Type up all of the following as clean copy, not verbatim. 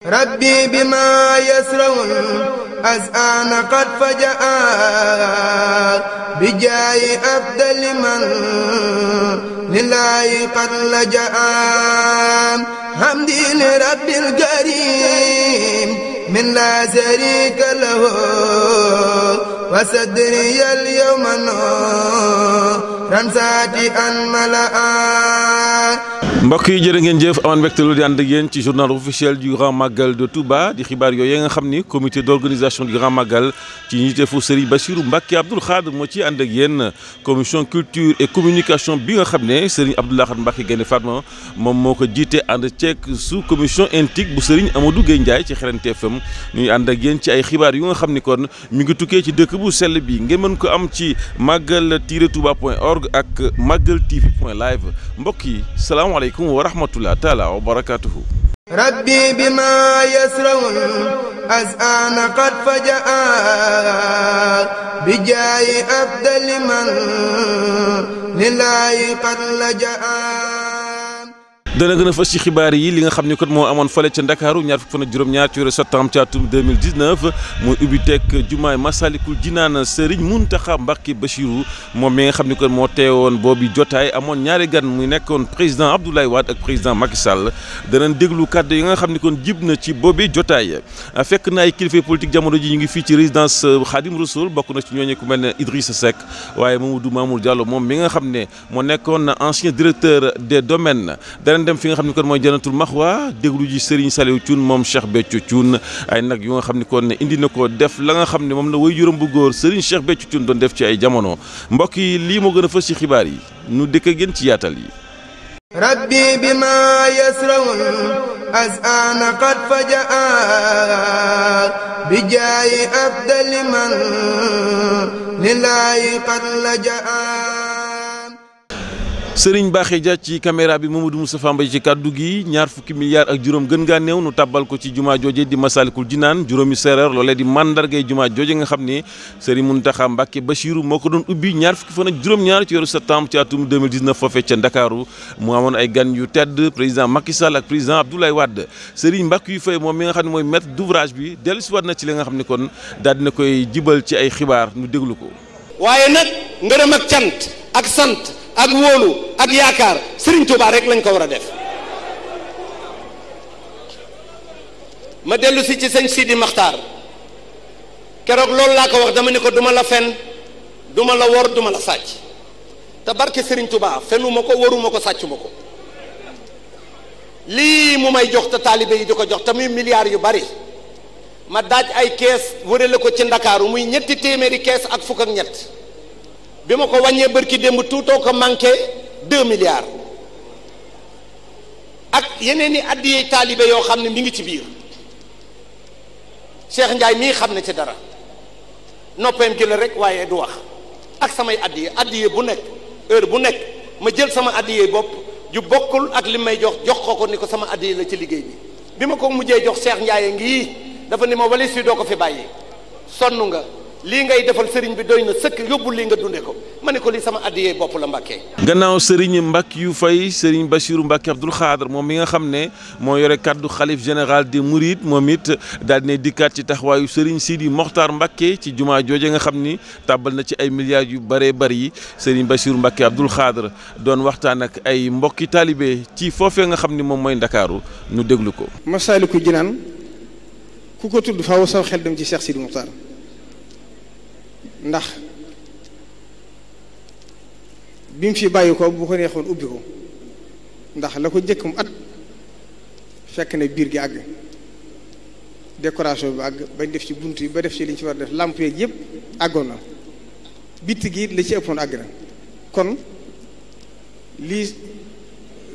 ربي بما يسرون أزآن قد فجأ بجاي أفضل من لله قد لجأ حمدي لرب الكريم من لا شريك له وصدري اليوم نورا ساتئا ملأ. mbokk yi jërë ngeen jëf amaan mbégte lu di ànd ak yéen ci journal officiel du Grand Magal de Touba di xibaar yooyu nga xam ni comité d'organisation du Grand Magal ci njiiteefu Serigne Bassirou Mbacké Abdoul Khadr moo ci ànd ak yéen commission culture et communication bi nga xam ne Serigne Abdou Lahad Mbacké Gaïndé Fatma moom moo ko jiite ànd ceeg sous commission intique bu Serigne Amadou Gueye Ndiaye ci Xereñte FM ñuy ànd ak yéen ci ay xibaar yu nga xam ni kon mi ngi tukkee ci dëkk bu sell bi ngeen mën ko am ci magal-touba.org ak magaltv.live mbokk yi salaamaaleykum wa rahmatullah taala wa barakatuhu. ربي بما يسرون أزآن قد فجأ بجاي أفضل من لله قد لجأ. dana gën a fas ci xibaar yi li nga xam ni kon moo amoon fële ca Ndakaaru ñaar fukki fan ak juróom-ñaar ci weeru septembre ci atum 2019 muy ubbi teg jumaay Masalikul Jinaan Serigne Mountakha Mbacké Bassirou moom mi nga xam ni kon moo teewoon boobu jotaay amoon ñaari gan muy nekkoon président Abdoulaye Wade ak président Macky Sall danañ déglu kàddu yi nga xam ni kon jib na ci boobu jotaay fekk na ay kilifa politique jamono ji ñu ngi fii ci résidence Khadim Rassoul bokk na ci ñooñu ku mel ne Idrissa Seck waaye Mamadou Mamour Diallo moom mi nga xam ne moo nekkoon ancien directeur des domaines dem fi nga xam ni kon mooy Jannatul Maxwa déglu ji Serigne Saliou Thioune moom Cheikh Béthio Thioune ay nag yu nga xam ni kon indi na ko def la nga xam ne moom la way juróom bu góor Serigne Cheikh Béthio Thioune doon def ci ay jamono mbokk yi lii moo gën a fës ci xibaar yi nu dëkk a gën ci yaatal yi. ربي بما يسرون أزآن قد فجأ بجاي أفضل من لله قد لجأ. Serigne Bakhay Dia ci caméra bi Mamadou Moustapha Mbaye ci kàddu gi ñaar fukki milliards ak juróom gën ngaa néew nu tàbbal ko ci jumaa jooje di Masalikul Jinaan juróomi séeréer loolee di mandargay jumaa jooje nga xam ni Serigne Mountakha Mbacké Bassirou moo ko doon ubbi ñaar fukki fan ak juróom-ñaar ci weeru septembre ci atum 2019 foofee ca Ndakaaru mu amoon ay gan yu tedd président Macky Sall ak président Abdoulaye Wade Serigne Mbacké yu fay moom mi nga xam ne mooy maître d'ouvrage bi dellu si waat na ci li nga xam ne kon daal dina koy jibal ci ay xibaar nu déglu ko. waaye nag ngërëm ak cant ak sant ak wóolu ak yaakaar Serigne Touba rek lañ ko war a def ma dellu si ci sëñ Sidi Maxtaar keroog loolu laa ko wax dama ne ko duma la fen duma la wor duma la sàcc te barke Serigne Touba fenuma ko waruma ko sàccuma ko lii mu may jox te taalibe yi di ko jox te muy milliards yu bari ma daaj ay kees wërale ko ci Ndakaaru muy ñetti téeméeri kees ak fukk ak ñett bi ma ko wàññee bërki démb tuutoo ko manqué 2 milliards ak yeneen i addiyee taalibe yoo xam ne mi ngi ci biir Cheikh Ndiaye mii xam ne ci dara noppeem gi la rek waaye du wax ak samay addiyee bu nekk heure bu nekk ma jël sama addiyee bopp ju bokkul ak li may jox ko ni ko sama addiyee la ci liggéey bi ma ko mujjee jox Cheikh Ndiaye ngii dafa ni ma wali si doo ko fi bàyyi sonn nga lii ngay defal sëriñ bi doy na sëkk yóbbul lii nga dunde ko ma ne ko lii sama addiyee bopp la Mbàkke. gannaaw Serigne Mbacké yu fay Serigne Bassirou Mbacké Abdoul Khadr moom mi nga xam ne moo yore kaddu xalif général des Mourides moom it daal dina dikkaat ci taxawaayu Serigne Sidi Mokhtar Mbacké ci jumaa jooje nga xam ni tàbbal na ci ay milliards yu bëree bëri Serigne Bassirou Mbacké Abdoul Khadr doon waxtaan ak ay mbokki taalibe ci foofee nga xam ni moom mooy Ndakaaru ñu déglu ko. Masalikul Jinaan ku ko tudd faaw saw xel dem ci Cheikh Sidi Mokhtar ndax bi mu fi bàyyi ko bu ko neexoon ubbi ko ndax la ko njëkkum at fekk na biir gi àgg décoration bi àgg bañ def ci bunt yi ba def ci li ñu ci war a def lamp yeeg yëpp àggoon na bitti gi la ci ëppoon àgg na kon lii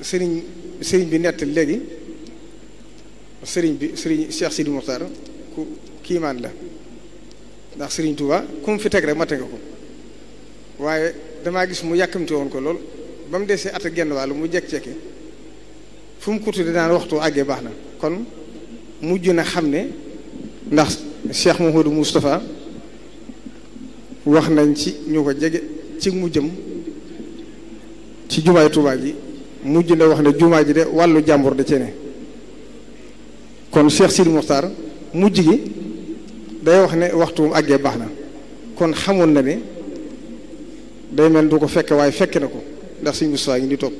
sëriñ bi nett léegi sëriñ Cheikh Sidi Mokhtar ku kiimaan la ndax Serigne Touba ku mu fi teg rek mate nga ko waaye damaa gis mu yàkkamte woon ko lool ba mu desee at ak genn wàll mu jekk-jekki fu mu ko tudde daan waxtu àggee baax na kon mujj na xam ne ndax Cheikh Mouhamadou Moustapha wax nañ ci ñu ko jege ci mujjëm ci jumaay Touba ji mujj na wax ne jumaa ji de wàllu jàmbur da cee ne kon Cheikh Sidi Mokhtar mujj gi day wax ne waxtu mu àggee baax na kon xamoon na ne day mel du ko fekk waaye fekk na ko ndax suñu Moustapha ngi di toog.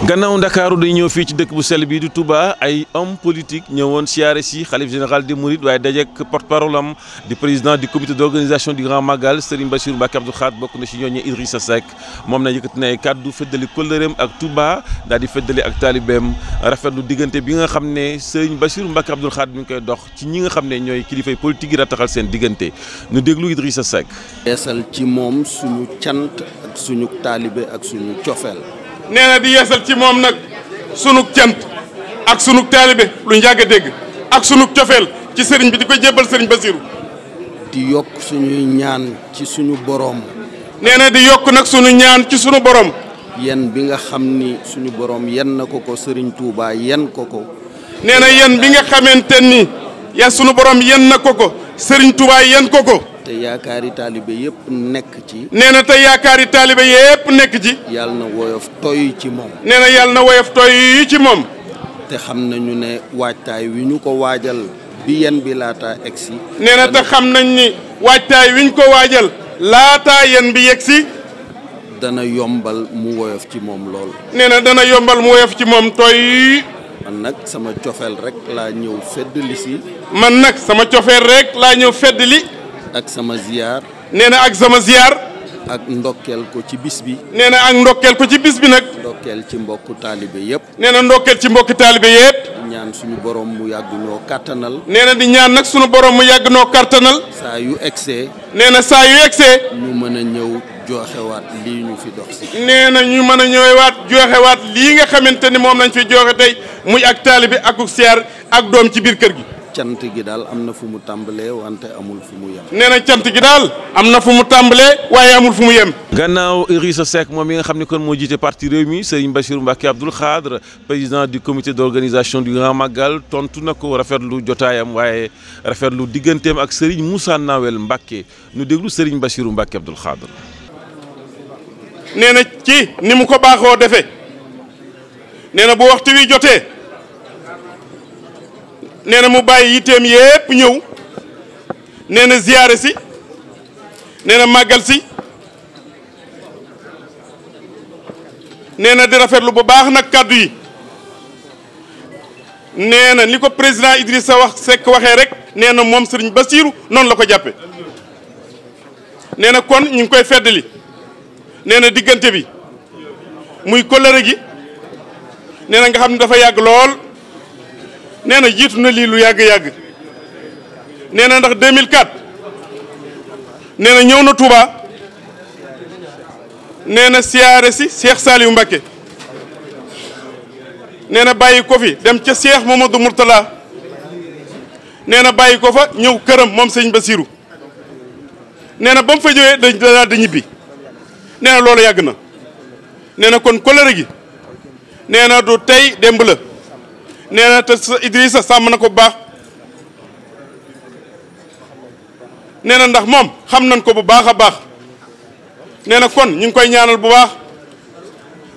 gannaaw Ndakaaru day ñëw fii ci dëkk bu sell bii di Touba ay homme politique ñëwoon siyaare si xalif général des Mourides waaye dajeek porte-parole am di président du comité d'organisation du Grand Magal Serigne Bassirou Mbacké Abdou Khadre bokk na ci ñooñu Idrissa Seck moom na yëkkati na ay kàddu feddali kóllëreem ak Touba daal di feddali ak taalibeem rafetlu diggante bi nga xam ne Serigne Bassirou Mbacké Abdou Khadre mi ngi koy dox ci ñi nga xam ne ñooy kilifay politique yi rataxal seen diggante ñu déglu Idrissa Seck. yeesal ci moom suñu cant ak suñu taalibe ak suñu cofeel. nee na di yeesal ci moom nag sunug cant ak sunug taalibe lu njàgg a dégg ak sunug cofeel ci sëriñ bi di ko jébbal sëriñ Basiru. di yokk suñuy ñaan ci suñu boroom. nee na di yokk nag suñu ñaan ci suñu boroom. yen bi nga xam ni suñu boroom yen na ko sëriñ Touba yen ko ko. nee na yen bi nga xamante ni suñu boroom yen na ko sëriñ Touba yen ko ko. te yaakaari taalibe yépp nekk ci. nee na te yaakaari taalibe yépp nekk ci. yàlla na woyof toy ci moom. nee na yàlla na woyof toy ci moom. te xam nañu ne waajtaay wi ñu ko waajal bi yen bi laataa egsi. nee na te xam nañ ni waajtaay wi ñu ko waajal laataa yen bi yegsi. dana yombal mu woyof ci moom lool. nee na dana yombal mu woyof ci moom toy. man nag sama cofeel rek laa ñëw feddali si. man nag sama cofeel rek laa ñëw feddali. ak sama ziyaar. nee na ak sama ziyaar. ak ndokkeel ko ci bis bi. nee na ak ndokkeel ko ci bis bi nag. ndokkeel ci mbokku taalibe yépp. nee na ndokkeel ci mbokku taalibe yépp. ñaan suñu borom mu yàgg ñoo kàttanal. nee na di ñaan nag suñu borom mu yàgg noo kàttanal. saa yu egsee. nee na saa yu egsee. ñu mën a ñëw joxewaat lii ñu fi dox si. nee na ñu mën a ñëwaat joxewaat lii nga xamante ni moom lañ fi joxe tey muy ak taalibe ak siyaar ak doom ci biir kër gi. cant gi daal am na fu mu tàmbalee wante amul fu mu yem. nee na cant gi daal am na fu mu tàmbalee waaye amul fu mu yem. gannaaw Idrissa Seck moom mi nga xam ne kon moo jiite parti Rewmi Serigne Bassirou Mbacké Abdou Khadre président du comité d'organisation du Grand Magal tontu na ko rafetlu jotaayam waaye rafetlu digganteem ak Serigne Moussa Nawel Mbacké ñu déglu Serigne Bassirou Mbacké Abdou Khadre. nee na ci ni mu ko baaxoo defee nee na bu waxtu wi jotee. nee na mu bàyyi yitteem yépp ñëw nee na ziyaare si nee na màggal si nee na di rafetlu bu baax nag kàddu yi nee na ni ko président Idrissa Seck waxee rek nee na moom Serigne Bassirou noonu la ko jàppe nee na kon ñu ngi koy feddali nee na diggante bi muy kóllëre gi nee na nga xam ne dafa yàgg lool. nee na jiitu na lii lu yàgg-yàgg nee na ndax 2004 nee na ñëw na Touba nee na siyaare si Cheikh Saliou Mbacké nee na bàyyi ko fi dem ca Cheikh Mamadou Mourtala nee na bàyyi ko fa ñëw këram moom sëñ Bassirou nee na ba mu fa ñëwee daal di ñibbi nee na loolu yàgg na nee na kon kóllëre gi nee na du tey démb la. nee na te Idrissa sàmm na ko bu baax nee na ndax moom xam nañ ko bu baax a baax nee na kon ñu ngi koy ñaanal bu baax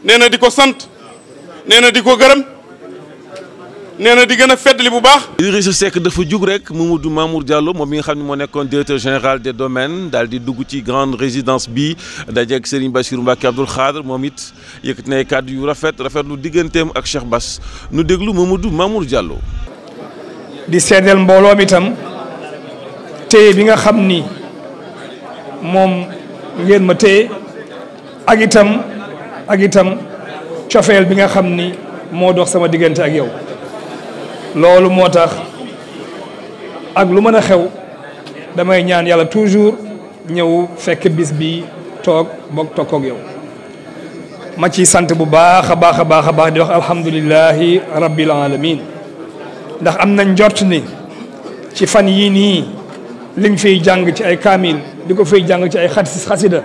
nee na di ko sant nee na di ko gërëm nee na di gën a feddali bu baax. Idrissa Seck dafa jug rek Mamadou Mamour Diallo moom mi nga xam ne moo nekkoon directeur général des domaines daal di dugg ci grande résidence bi dajeeg Serigne Bassirou Mbacké Abdou Khadre moom it yëkkati na ay kàddu yu rafetlu digganteem ak Cheikh Bass nu déglu Mamadou Mamour Diallo. di seedeel mbooloom itam téye bi nga xam ni moom ngeen ma téye ak itam cofeel bi nga xam ni moo dox sama diggante ak yow. loolu moo tax ak lu mën a xew damay ñaan yàlla toujours ñëw fekk bis bi toog koog yow ma ciy sant bu baax a baax di wax alhamdulillahi rabbil alamin ndax am nañ njort ni ci fan yii nii liñ fiy jàng ci ay kaamil di ko fiy jàng ci ay xasida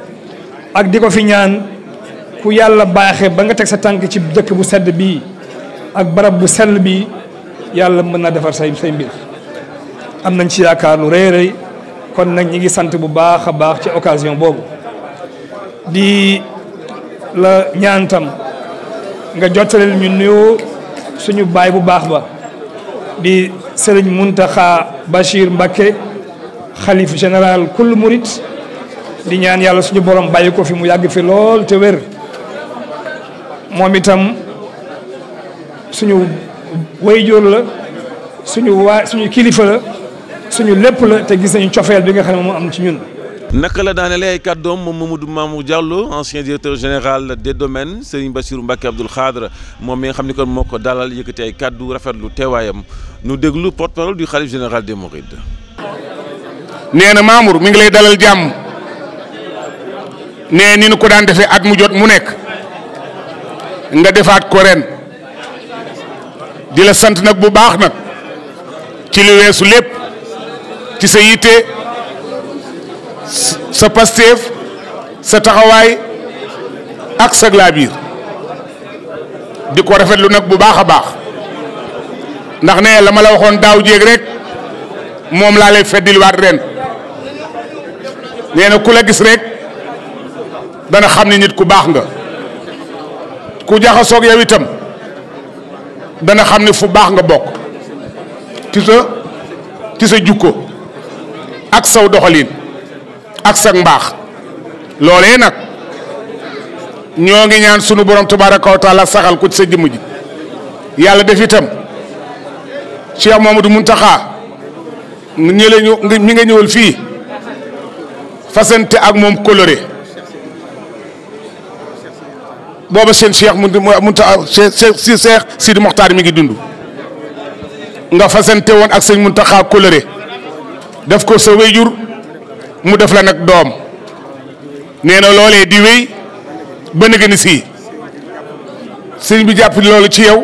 ak di ko fi ñaan ku yàlla baaxee ba nga teg sa tànk ci dëkk bu sedd bii ak barab bu sell bii yàlla mën na defar say mbir am nañ ci yaakaar lu rëy rëy kon nag ñi ngi sant bu baax a baax ci occasion boobu di la ñaan tam nga jottaleel ñu nuyoo suñu baay bu baax ba di Serigne Mountakha Bachir Mbacké xalif général kul murit di ñaan yàlla suñu borom bàyyi ko fi mu yàgg fi lool te wér moom itam suñu wayjóor la suñu kilifa la suñu lépp la te gis nañu cofeel bi nga xam ne moom am ci ñun. naka la daanele ay kàddoom moom Mamadou Mamour Diallo ancien directeur général des domaines Serigne Bassirou Mbacké Abdoul Khadre moom mi nga xam ni kon moo ko dalal yëkkati ay kàddu rafetlu teewaayam nu déglu porte-parole du khalife général des Mourides. nee na Mamour mi ngi lay dalal jàmm nee ni nu ko daan defee at mu jot mu nekk nga defaat ko ren di la sant nag bu baax nag ci li weesu lépp ci sa yitte sa pasteef sa taxawaay ak sa laabiir di ko rafetlu nag bu baax a baax ndax ne la ma la waxoon daaw jéeg rek moom laa lay feddiliwaat ren nee na ku la gis rek dana xam ne nit ku baax nga ku jaxasoog yow itam dana xam ne fu baax nga bokk ci sa jukko ak saw doxalin ak sa mbaax loolee nag ñoo ngi ñaan sunu borom tabaraka wa taala saxal ko ci sa jëmm ji yàlla def itam Cheikh Mamadou Mountakha mi nga ñëwal fii fasante ak moom coloré booba seen Cheikh Mountakha Cheikh Sidi Mokhtar mi ngi dund nga fasante woon ak sëñ Mountakha coloré def ko sa wéyjur mu def la nag doom nee na loolee di wéy ba nëgë ni sii sëñ bi jàpp loolu ci yow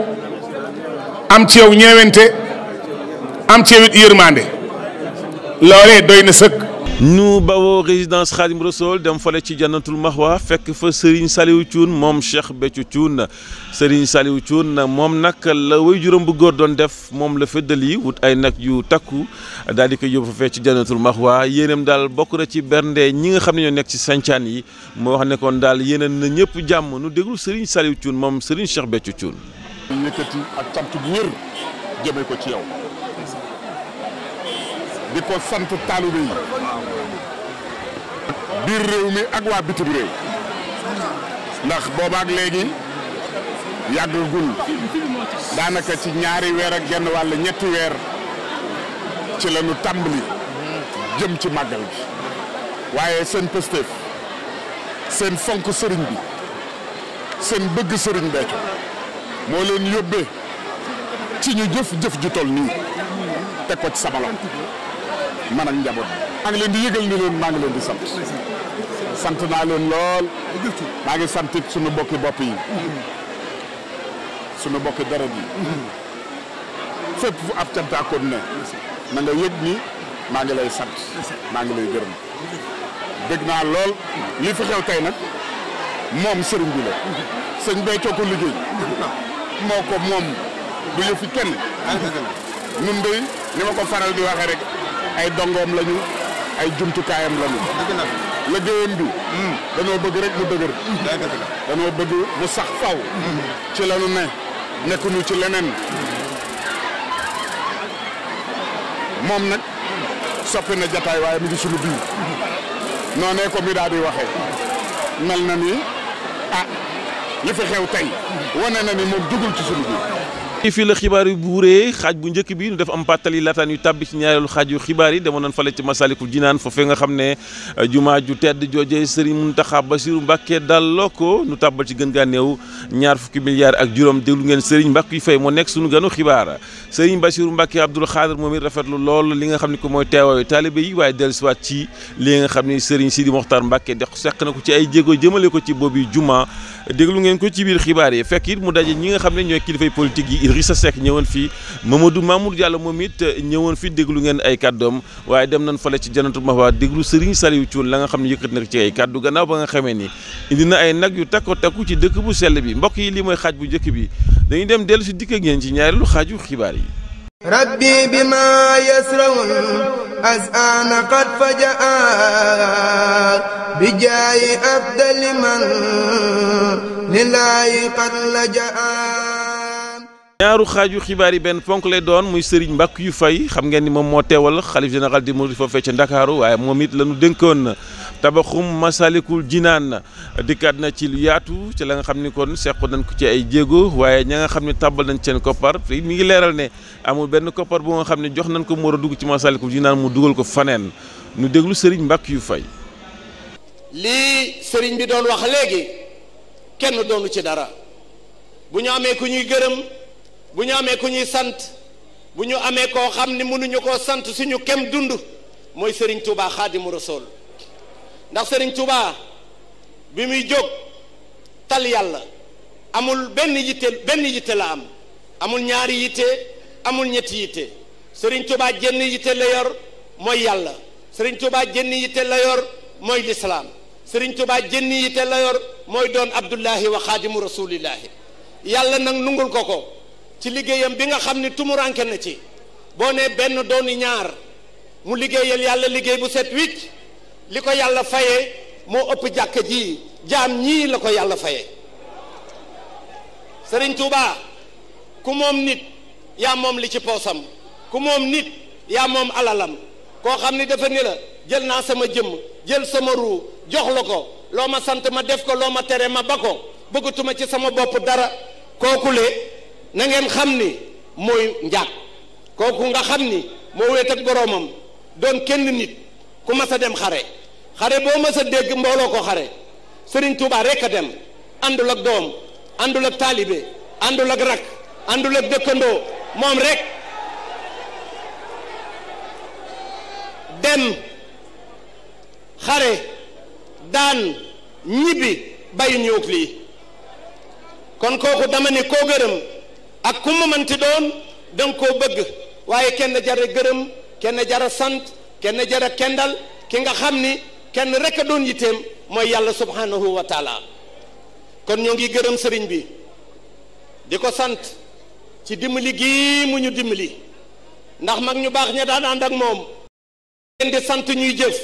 am ci yow ñeewente am ci yow it yërmande loolee doy na sëkk. nu bawoo résidence Khadim Rassoul dem fale ci Jannatul Mahwa fekk fa Serigne Saliou Thioune moom Cheikh Béthio Thioune Serigne Saliou Thioune moom nag la way juróom bu góor doon def moom la feddali wut ay nag yu takku daal di ko yóbbu fa fee ci Jannatul Mahwa yéenam daal bokk na ci bernde ñi nga xam ne ñoo nekk ci sancaan yi moo wax ne kon daal yéeneen na ñëpp jàmm nu déglu Serigne Saliou Thioune moom Serigne Cheikh Béthio Thioune. yëkkati ak cant bu wér jëmee ko ci yow di ko sant taalibe yi biir réew mi ak waa bitim réew ndax boobaak léegi yàggagul daanaka ci ñaari weer ak genn wàll ñetti weer ci la ñu tàmbali jëm ci màggal bi waaye seen pëstéef seen fonk sëriñ bi seen bëgg sëriñ Béthio moo leen yóbbee ci ñu jëf ju toll nii teg ko ci sama loxo man ak njaboot maa ngi leen di yëgal ni leen maa ngi leen di sant naa leen lool maa ngi sant it sunu bokki bopp yi sunu bokki deret yi fépp fu ab cantaakoon ne na nga yëg ni maa ngi lay sant maa ngi lay gërëm dégg naa lool li fi xew tey nag moom sëriñ bi la sëñ Béthio ko liggéey moo ko moom du yëfi kenn nun dey ni ma ko faral di waxee rek ay dongoom lañu ay jumtukaayam lañu liggéeyam bi danoo bëgg rek mu dëgër danoo bëgg mu sax faw ci lañu ne nekkuñu ci leneen moom nag soppi na jataay waaye mi ngi sunu biir noonee ko mi daal di waxee mel na ni li fi xew tey wane na ni moom dugul ci sunu biir fii la xibaar yu buuree xaaj bu njëkk bi ñu def am pàttali laataan yu tàbbi ci ñaareelu xaaj yu xibaar yi demoon nañ fale ci Masalikul Jinaan foofee nga xam ne jumaa ju tedd jooje Serigne Mountakha Bassirou Mbacké dalloo ko nu tàbbal ci gën gaa néew ñaar fukki milliards ak juróom déglu ngeen Serigne Mbacké Faye moo nekk suñu ganu xibaar Serigne Bassirou Mbacké Abdoul Khadre moom it rafetlu lool li nga xam ne ko mooy teewaayu taalibe yi waaye dellusiwaat ci li nga xam ne Serigne Sidi Mokhtar Mbacké dex seq na ko ci ay jéego jëmale ko ci boobu jumaa déglu ngeen ko ci biir xibaar yi fekk it mu daje ñi nga xam ne ñooy kilifay politique yi Idrissa Seck ñëwoon fii Mamadou Mamour Diallo moom it ñëwoon fii déglu ngeen ay kàddoom waaye dem nañ fale ci Jannatul Mahwa déglu Serigne Saliou Thioune la nga xam ne yëkkat na ci ay kàddu gannaaw ba nga xamee ni indi na ay nag yu takko takku ci dëkk bu sell bi mbokk yi lii mooy xaaj bu njëkk bi dañuy dem dellu si dikk ak ngeen ci ñaareelu xaaju xibaar yi rabbi bima yasraun azana qad fajaa bi jaayi afdali man lillahi qad lajaa ñaaru xaaju xibaar yi benn ponk lay doon muy Serigne Mbackiyou Faye xam ngeen ni moom moo teewal xalif général di Mouride foofee ca Ndakaaru waaye moom it la ñu dénkoon tabaxum Masalikul Jinaan dikkaat na ci lu yaatu ci la nga xam ni kon sequ nañ ko ci ay jéego waaye ña nga xam ne tàbbal nañ seen koppar mi ngi leeral ne amul benn koppar bu nga xam ne jox nañ ko mu war a dugg ci Masalikul Jinaan mu dugal ko faneen ñu déglu Serigne Mbackiyou Faye. lii Serigne bi doon wax léegi kenn doonu ci dara bu ñu amee ku ñuy gërëm. bu ñu amee ku ñuy sant bu ñu amee koo xam ni mënuñu koo sant suñu kem dund mooy Serigne Touba Xaadimu Rasuul ndax Serigne Touba bi muy jóg tal yàlla amul benn yitte la am amul ñaari yitte amul ñetti yitte Serigne Touba jenn yitte la yor mooy yàlla Serigne Touba jenn yitte la yor mooy lislaam Serigne Touba jenn yitte la yor mooy doon Abdullahi wa Xaadimu Rasuulillahi yàlla nag nungul ko ci liggéeyam bi nga xam ni tumuranke na ci boo ne benn dooni ñaar mu liggéeyal yàlla liggéey bu set wicc li ko yàlla fayee moo ëpp jàkka ji jaam ñii la ko yàlla fayee Serigne Touba ku moom nit yaa moom li ci poosam ku moom nit yaa moom alalam koo xam ni dafa ni la jël naa sama jëmm jël sama ruu jox la ko loo ma sant ma def ko loo ma tere ma ba ko bëggatuma ci sama bopp dara kookule na ngeen xam ni mooy njaag kooku nga xam ni moo wéet ak boroomam doon kenn nit ku mas a dem xare boo mas a dégg mbooloo ko xare Serigne Touba rek a dem àndul ak doom àndul ak taalibe àndul ak rak àndul ak dëkkandoo moom rek dem xare daan ñibbi bàyyi ñëw lii kon kooku dama ni koo gërëm ak ku mu mënti doon danga koo bëgg waaye kenn jara gërëm kenn jara sant kenn jara kendal ki nga xam ni kenn rek a doon yitteem mooy yàlla subhanahu wa taala kon ñoo ngi gërëm sëriñ bi di ko sant ci dimbali gii mu ñu dimbali ndax mag ñu baax ña daan ànd ak moom leen di sant ñuy jëf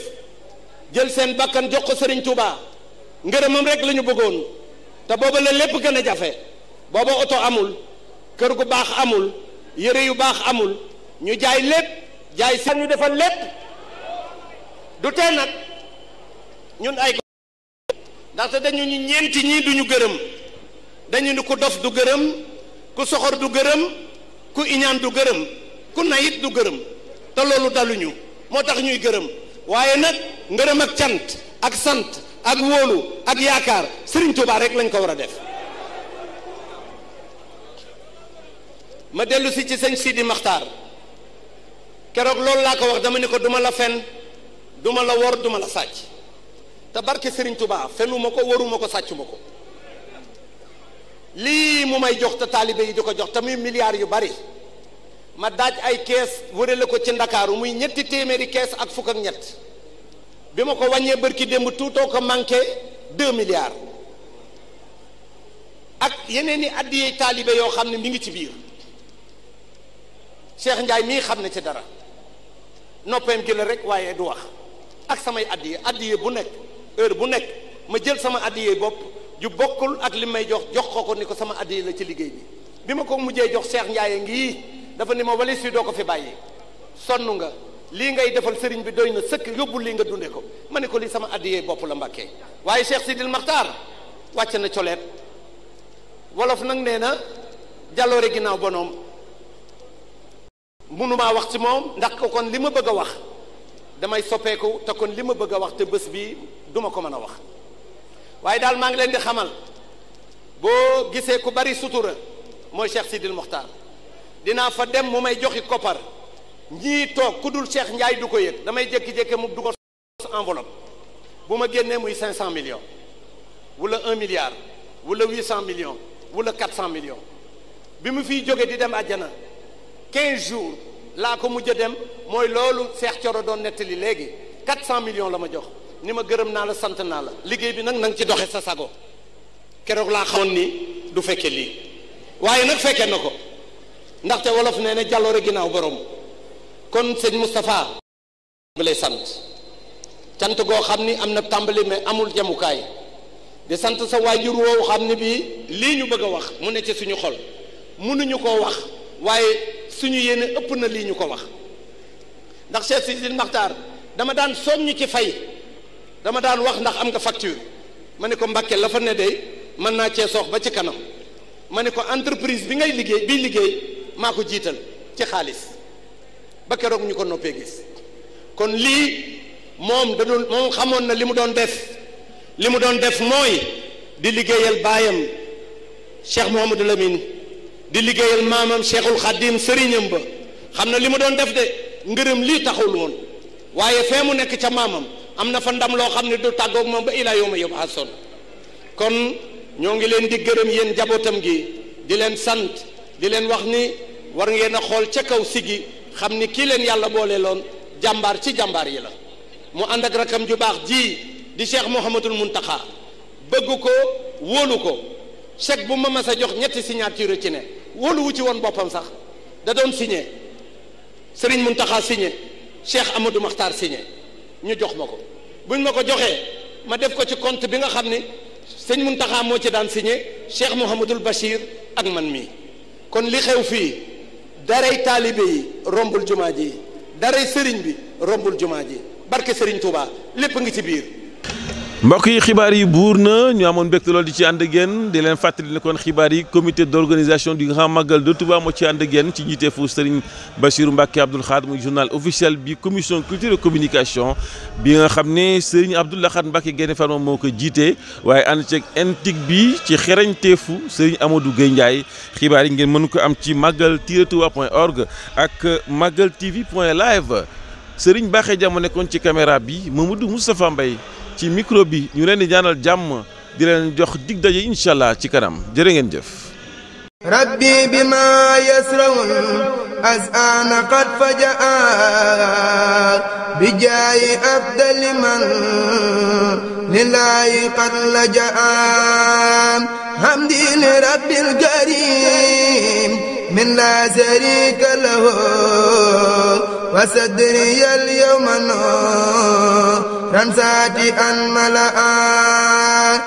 jël seen bakkan jox ko sëriñ Touba ngërëmam rek la ñu bëggoon te booba la lépp gën a jafe booba oto amul kër gu baax amul yëre yu baax amul ñu jaay lépp jaay seen ñu defal lépp du tee nag ñun ay ndaxte dañu ñu ñeenti ñii duñu gërëm dañu ni ku dof du gërëm ku soxor du gërëm ku iñaan du gërëm ku nayit du gërëm te loolu daluñu moo tax ñuy gërëm waaye nag ngërëm ak cant ak sant ak wóolu ak yaakaar Serigne Touba rek lañ ko war a def ma dellu si ci sëñ Sidi Maxtaar keroog loolu laa ko wax dama ni ko duma la fen duma la wor duma la sàcc te barke Serigne Touba fenuma ko waruma ko sàccuma ko lii mu may jox te taalibe yi di ko jox te muy milliards yu bari ma daaj ay kees wërale ko ci Ndakaaru muy ñetti téeméeri kees ak fukk ak ñett bi ma ko wàññee bërki démb tuutoo ko manqué 2 milliards ak yeneen i addiyee taalibe yoo xam ne mi ngi ci biir Cheikh Ndiaye mii xam ne ci dara noppeem gi la rek waaye du wax ak samay addiye bu nekk heure bu nekk ma jël sama addiye bopp ju bokkul ak li may jox ko ni ko sama addiye la ci liggéey bi ma ko mujjee jox Cheikh Ndiaye ngii dafa ni ma wali si doo ko fi bàyyi sonn nga lii ngay defal sëriñ bi doy na sëkk yóbbul lii nga dunde ko ma ne ko lii sama addiyee bopp la Mbàkke waaye Cheikh Sidil Maxtaar wàcc na coleet wolof nag nee na jàlloore ginnaaw bonoom mënumaa wax ci moom ndax ko kon li ma bëgg a wax damay soppeeku te kon li ma bëgg a wax te bés bi duma ko mën a wax waaye daal maa ngi leen di xamal boo gisee ku bari sutura mooy Cheikh Sidil Maxtaar dinaa fa dem mu may joxi koppar ñii toog ku dul Cheikh Ndiaye du ko yëg damay jékki-jékki mu dugal enveloppe bu ma génnee muy 500 millions wala 1 milliard wala 800 millions wala 400 millions bi mu fiy jóge di dem àjjana 15 jours laa ko mujj a dem mooy loolu Cheikh Thioro doon nettali léegi 400 millions la ma jox ni ma gërëm naa la sant naa la liggéey bi nag na nga ci doxe sa sago keroog laa xamoon ni du fekke lii waaye nag fekke na ko ndaxte wolof nee na jàlloore ginnaaw borom kon sëñ Moustapha bi lay sant cant goo xam ni am na tàmbali mais amul jamukaay di sant sa waajur woowu xam ne bii lii ñu bëgg a wax mu ne ci suñu xol mënuñu koo wax waaye suñu yéene ëpp na lii ñu ko wax ndax Cheikh Sidil Maxtaar dama daan soññ ci fay dama daan wax ndax am nga facture ma ne ko Mbàkke la fa ne de mën naa cee soox ba ci kanam ma ne ko entreprise bi ngay liggéey maa ko jiital ci xaalis ba keroog ñu ko noppee gis kon lii moom xamoon na li mu doon def mooy di liggéeyal baayam Cheikh Mouhamadou Lamine di liggéeyal maamam Cheikhul Khadim sëriñam ba xam na li mu doon def de ngërëm lii taxul woon waaye fee mu nekk ca maamam am na fa ndam loo xam ne du tàggoog moom ba ilaa yawma yub'asun kon ñoo ngi leen di gërëm yéen jabootam gi di leen sant di leen wax ni war ngeen a xool ca kaw sigi xam ni kii leen yàlla boole loon jàmbaar ci jàmbaar yi la mu ànd ak rakam ju baax ji di Cheikh Mouhamadul Muntaxa bëgg ko wóolu ko chèque bu ma mas a jox ñetti signature ci ne wóolu wu ci woon boppam sax da doon signé Serigne Muntaxa signé Cheikh Amadou Makhtar signé ñu jox ma ko buñ ma ko joxee ma def ko ci compte bi nga xam ni sëñ Muntaxa moo ci daan signé Cheikh Mouhamadul Bachir ak man mii kon li xew fii daray taalibe yi rombul jumaa ji daray sëriñ bi rombul jumaa ji barke Serigne Touba lépp ngi ci biir. mbokk yi xibaar yi buur na ñu amoon mbégte lool di ci ànd ak yéen di leen fàttali ne kon xibaar yi comité d'organisation du Grand Magal de Touba moo ci ànd ak yéen ci njiiteefu Serigne Bassirou Mbacké Abdoul Khadr muy journal officiel bi commission culture et communication bi nga xam ne Serigne Abdoul Ahad Mbacké Gaïndé Fatma moo ko jiite waaye ànd ceeg intique bi ci xereñteefu Serigne Amadou Gueye Ndiaye xibaar yi ngeen mën ko am ci magal-touba.org ak magaltv.live Serigne Baxé Jàmm nekkoon ci caméra bi Mamadou Moustapha Mbaye ci micro bi ñu leen di ñaanal jàmm di leen jox dig daje incha allah ci kanam jërë ngeen jëf. rabbi bima yasraun az'ana qad fajaa bijaayi afdali man lillahi qad lajaa hamdi li rabbil karim min la sharika lahu wa sadri al yawma ran saati an malaa